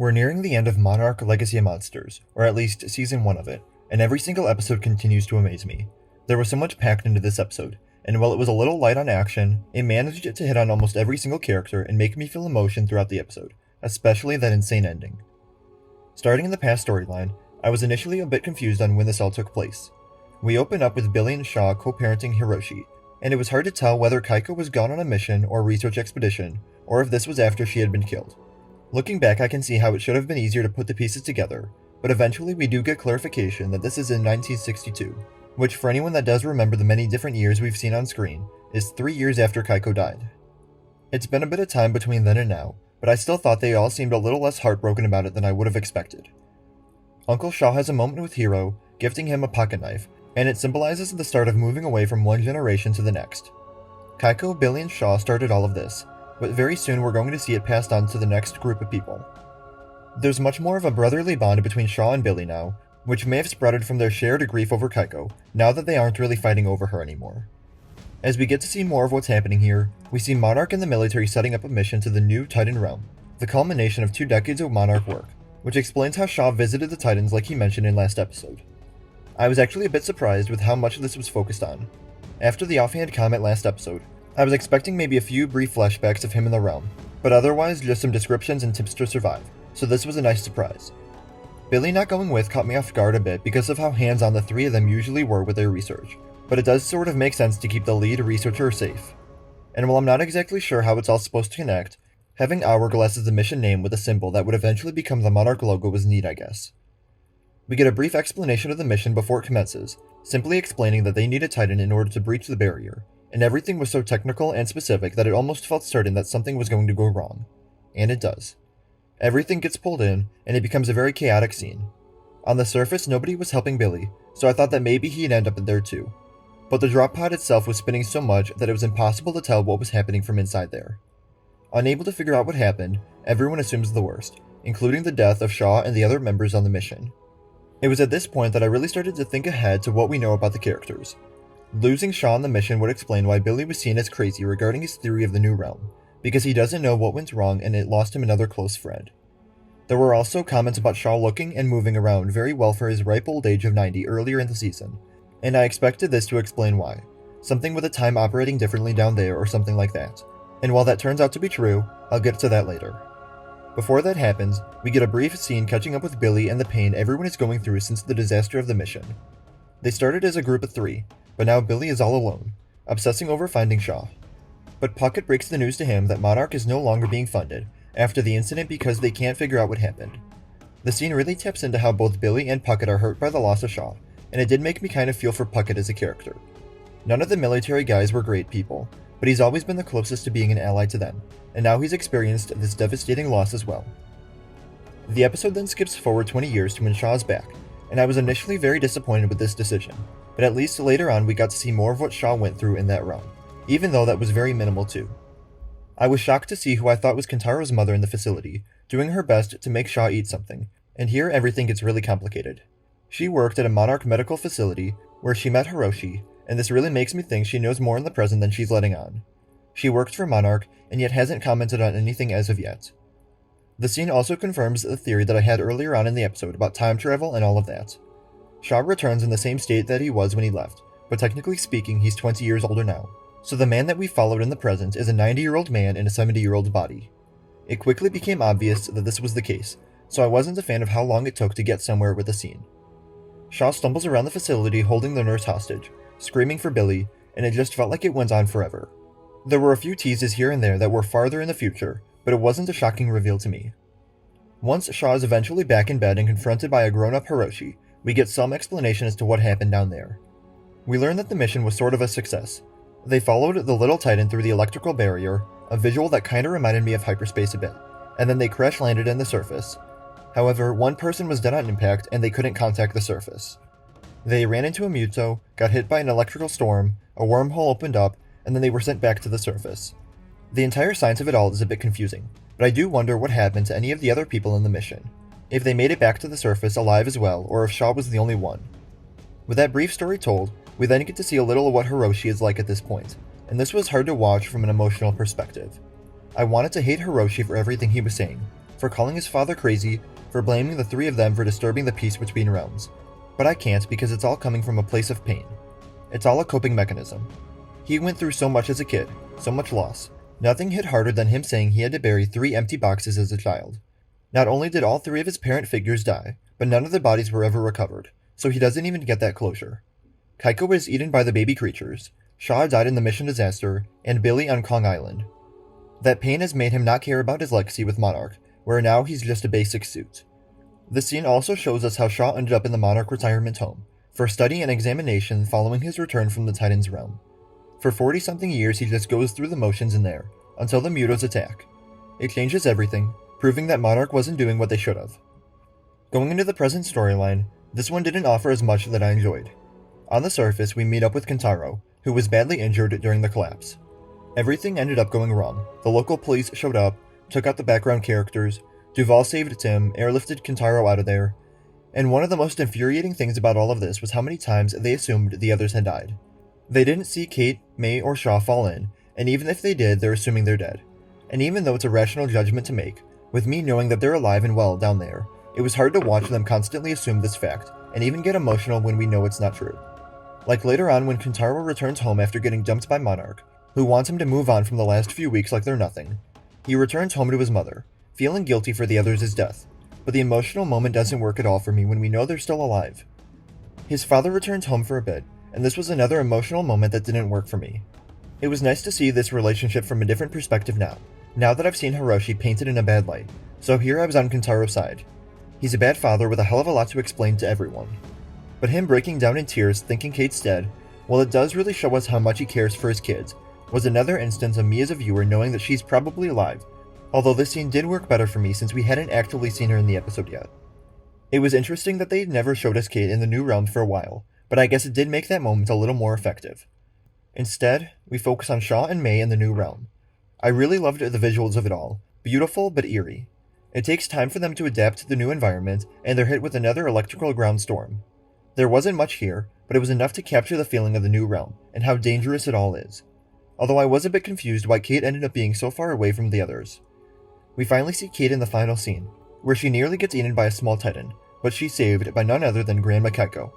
We're nearing the end of Monarch Legacy of Monsters, or at least Season 1 of it, and every single episode continues to amaze me. There was so much packed into this episode, and while it was a little light on action, it managed to hit on almost every single character and make me feel emotion throughout the episode, especially that insane ending. Starting in the past storyline, I was initially a bit confused on when this all took place. We open up with Billy and Shaw co-parenting Hiroshi, and it was hard to tell whether Kaiko was gone on a mission or research expedition, or if this was after she had been killed. Looking back, I can see how it should have been easier to put the pieces together, but eventually we do get clarification that this is in 1962, which for anyone that does remember the many different years we've seen on screen, is 3 years after Kaiko died. It's been a bit of time between then and now, but I still thought they all seemed a little less heartbroken about it than I would have expected. Uncle Shaw has a moment with Hiro, gifting him a pocket knife, and it symbolizes the start of moving away from one generation to the next. Kaiko, Billy, and Shaw started all of this, but very soon we're going to see it passed on to the next group of people. There's much more of a brotherly bond between Shaw and Billy now, which may have sprouted from their shared grief over Kaiko, now that they aren't really fighting over her anymore. As we get to see more of what's happening here, we see Monarch and the military setting up a mission to the new Titan realm, the culmination of 2 decades of Monarch work, which explains how Shaw visited the Titans like he mentioned in last episode. I was actually a bit surprised with how much this was focused on. After the offhand comment last episode, I was expecting maybe a few brief flashbacks of him in the realm, but otherwise just some descriptions and tips to survive, so this was a nice surprise. Billy not going with caught me off guard a bit because of how hands-on the 3 of them usually were with their research, but it does sort of make sense to keep the lead researcher safe. And while I'm not exactly sure how it's all supposed to connect, having Hourglass as the mission name with a symbol that would eventually become the Monarch logo was neat, I guess. We get a brief explanation of the mission before it commences, simply explaining that they need a Titan in order to breach the barrier, and everything was so technical and specific that it almost felt certain that something was going to go wrong. And it does. Everything gets pulled in, and it becomes a very chaotic scene. On the surface, nobody was helping Billy, so I thought that maybe he'd end up in there too. But the drop pod itself was spinning so much that it was impossible to tell what was happening from inside there. Unable to figure out what happened, everyone assumes the worst, including the death of Shaw and the other members on the mission. It was at this point that I really started to think ahead to what we know about the characters. Losing Shaw on the mission would explain why Billy was seen as crazy regarding his theory of the new realm, because he doesn't know what went wrong and it lost him another close friend. There were also comments about Shaw looking and moving around very well for his ripe old age of 90 earlier in the season, and I expected this to explain why. Something with the time operating differently down there or something like that. And while that turns out to be true, I'll get to that later. Before that happens, we get a brief scene catching up with Billy and the pain everyone is going through since the disaster of the mission. They started as a group of 3, but now Billy is all alone, obsessing over finding Shaw. But Puckett breaks the news to him that Monarch is no longer being funded after the incident because they can't figure out what happened. The scene really taps into how both Billy and Puckett are hurt by the loss of Shaw, and it did make me kind of feel for Puckett as a character. None of the military guys were great people, but he's always been the closest to being an ally to them, and now he's experienced this devastating loss as well. The episode then skips forward 20 years to when Shaw's back, and I was initially very disappointed with this decision, but at least later on we got to see more of what Shaw went through in that realm, even though that was very minimal too. I was shocked to see who I thought was Kentaro's mother in the facility, doing her best to make Shaw eat something, and here everything gets really complicated. She worked at a Monarch medical facility where she met Hiroshi, and this really makes me think she knows more in the present than she's letting on. She works for Monarch, and yet hasn't commented on anything as of yet. The scene also confirms the theory that I had earlier on in the episode about time travel and all of that. Shaw returns in the same state that he was when he left, but technically speaking he's 20 years older now, so the man that we followed in the present is a 90-year-old man in a 70-year-old body. It quickly became obvious that this was the case, so I wasn't a fan of how long it took to get somewhere with the scene. Shaw stumbles around the facility holding the nurse hostage, screaming for Billy, and it just felt like it went on forever. There were a few teases here and there that were farther in the future, but it wasn't a shocking reveal to me. Once Shaw is eventually back in bed and confronted by a grown-up Hiroshi, we get some explanation as to what happened down there. We learn that the mission was sort of a success. They followed the little Titan through the electrical barrier, a visual that kinda reminded me of hyperspace a bit, and then they crash-landed in the surface. However, one person was dead on impact and they couldn't contact the surface. They ran into a Muto, got hit by an electrical storm, a wormhole opened up, and then they were sent back to the surface. The entire science of it all is a bit confusing, but I do wonder what happened to any of the other people in the mission. If they made it back to the surface alive as well, or if Shaw was the only one. With that brief story told, we then get to see a little of what Hiroshi is like at this point, and this was hard to watch from an emotional perspective. I wanted to hate Hiroshi for everything he was saying, for calling his father crazy, for blaming the three of them for disturbing the peace between realms. But I can't because it's all coming from a place of pain. It's all a coping mechanism. He went through so much as a kid, so much loss. Nothing hit harder than him saying he had to bury 3 empty boxes as a child. Not only did all 3 of his parent figures die, but none of the bodies were ever recovered, so he doesn't even get that closure. Kaiko was eaten by the baby creatures, Shaw died in the mission disaster, and Billy on Kong Island. That pain has made him not care about his legacy with Monarch, where now he's just a basic suit. The scene also shows us how Shaw ended up in the Monarch retirement home, for study and examination following his return from the Titan's realm. For 40-something years he just goes through the motions in there, until the Mutos attack. It changes everything, proving that Monarch wasn't doing what they should have. Going into the present storyline, this one didn't offer as much that I enjoyed. On the surface, we meet up with Kentaro, who was badly injured during the collapse. Everything ended up going wrong. The local police showed up, took out the background characters, Duval saved Tim, airlifted Kentaro out of there, and one of the most infuriating things about all of this was how many times they assumed the others had died. They didn't see Kate, May, or Shaw fall in, and even if they did, they're assuming they're dead. And even though it's a rational judgment to make, with me knowing that they're alive and well down there, it was hard to watch them constantly assume this fact, and even get emotional when we know it's not true. Like later on when Kentaro returns home after getting dumped by Monarch, who wants him to move on from the last few weeks like they're nothing. He returns home to his mother, feeling guilty for the others' death, but the emotional moment doesn't work at all for me when we know they're still alive. His father returns home for a bit, and this was another emotional moment that didn't work for me. It was nice to see this relationship from a different perspective now that I've seen Hiroshi painted in a bad light, so here I was on Kentaro's side. He's a bad father with a hell of a lot to explain to everyone. But him breaking down in tears thinking Kate's dead, while it does really show us how much he cares for his kids, was another instance of me as a viewer knowing that she's probably alive, although this scene did work better for me since we hadn't actually seen her in the episode yet. It was interesting that they never showed us Kate in the new realm for a while, but I guess it did make that moment a little more effective. Instead, we focus on Shaw and May in the new realm. I really loved the visuals of it all, beautiful but eerie. It takes time for them to adapt to the new environment, and they're hit with another electrical ground storm. There wasn't much here, but it was enough to capture the feeling of the new realm, and how dangerous it all is. Although I was a bit confused why Kate ended up being so far away from the others. We finally see Kate in the final scene, where she nearly gets eaten by a small titan, but she's saved by none other than Grandma Keiko.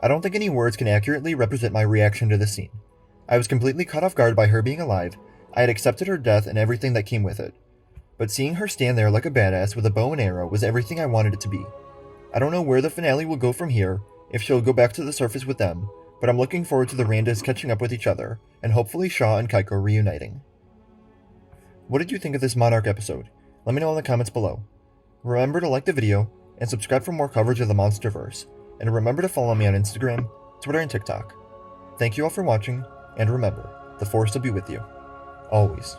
I don't think any words can accurately represent my reaction to this scene. I was completely caught off guard by her being alive, I had accepted her death and everything that came with it. But seeing her stand there like a badass with a bow and arrow was everything I wanted it to be. I don't know where the finale will go from here, if she'll go back to the surface with them, but I'm looking forward to the Randas catching up with each other, and hopefully Shaw and Keiko reuniting. What did you think of this Monarch episode? Let me know in the comments below. Remember to like the video, and subscribe for more coverage of the Monsterverse, and remember to follow me on Instagram, Twitter, and TikTok. Thank you all for watching, and remember, the Force will be with you. Always.